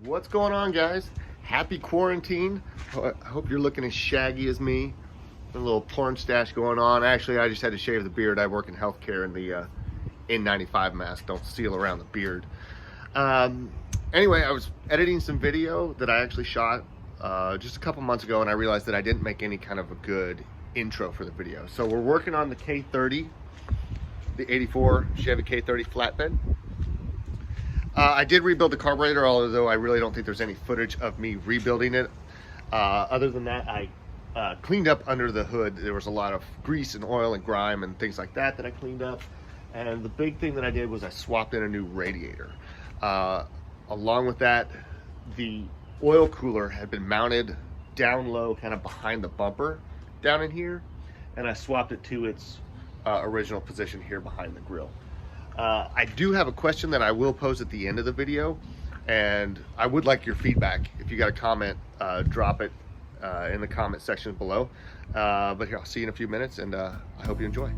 What's going on, guys? Happy quarantine. I hope you're looking as shaggy as me. A little porn stash going on. Actually, I just had to shave the beard. I work in healthcare, and the N95 mask don't seal around the beard. Anyway, I was editing some video that I actually shot just a couple months ago, and I realized that I didn't make any kind of a good intro for the video. So we're working on the K30, the 84 Chevy K30 flatbed. I did rebuild the carburetor, although I really don't think there's any footage of me rebuilding it. Other than that, I cleaned up under the hood. There was a lot of grease and oil and grime and things like that I cleaned up. And the big thing that I did was I swapped in a new radiator. Along with that, the oil cooler had been mounted down low, kind of behind the bumper down in here, and I swapped it to its original position here behind the grill. I do have a question that I will pose at the end of the video, and I would like your feedback. If you got a comment, drop it in the comment section below. But here, I'll see you in a few minutes, and I hope you enjoy.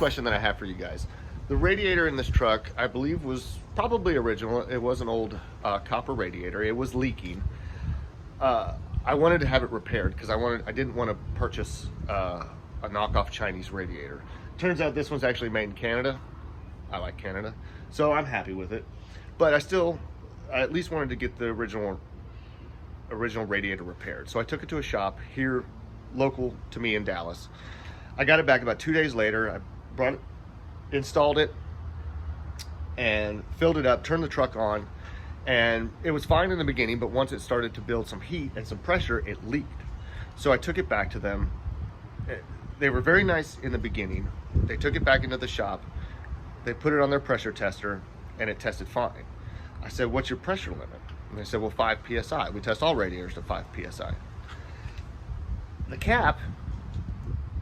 question that I have for you guys. The radiator in this truck, I believe, was probably original. It was an old copper radiator. It was leaking. I wanted to have it repaired because I didn't want to purchase a knockoff Chinese radiator. Turns out this one's actually made in Canada. I like Canada, so I'm happy with it. But I at least wanted to get the original radiator repaired. So I took it to a shop here local to me in Dallas. I got it back about 2 days later. I brought it, installed it, and filled it up, turned the truck on, and it was fine in the beginning, but once it started to build some heat and some pressure, it leaked. So I took it back to them. They were very nice in the beginning. They took it back into the shop. They put it on their pressure tester, and it tested fine. I said, "What's your pressure limit?" And they said, "Well, 5 PSI. We test all radiators to 5 PSI. The cap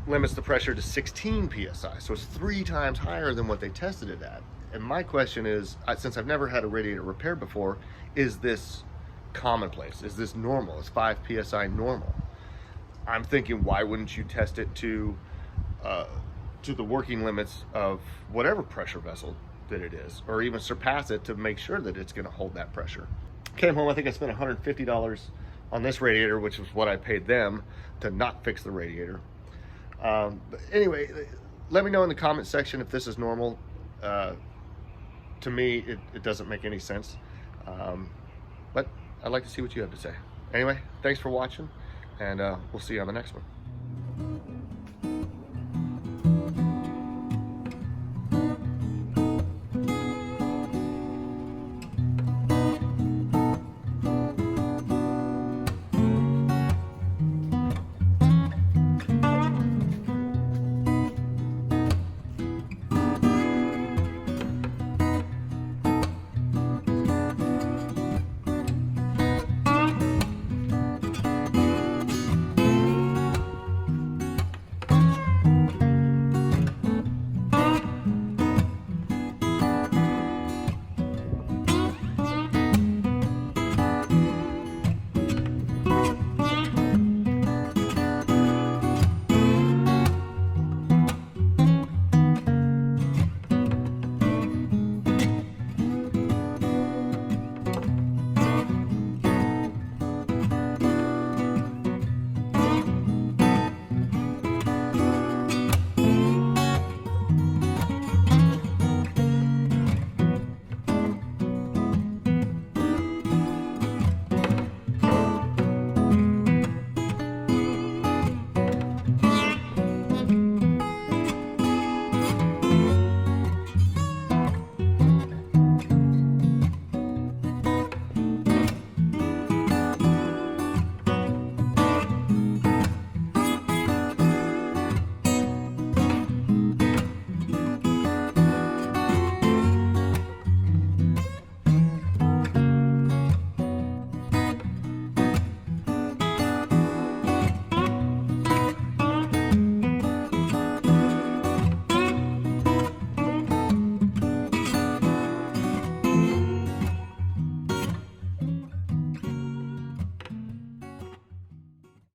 limits the pressure to 16 PSI, so it's 3 times higher than what they tested it at. And my question is, since I've never had a radiator repaired before, is this commonplace? Is this normal? Is 5 PSI normal? I'm thinking, why wouldn't you test it to the working limits of whatever pressure vessel that it is, or even surpass it to make sure that it's going to hold that pressure? Came home, I think I spent $150 on this radiator, which was what I paid them to not fix the radiator. But anyway, let me know in the comment section if this is normal. To me, it doesn't make any sense. But I'd like to see what you have to say. Anyway, thanks for watching, and we'll see you on the next one.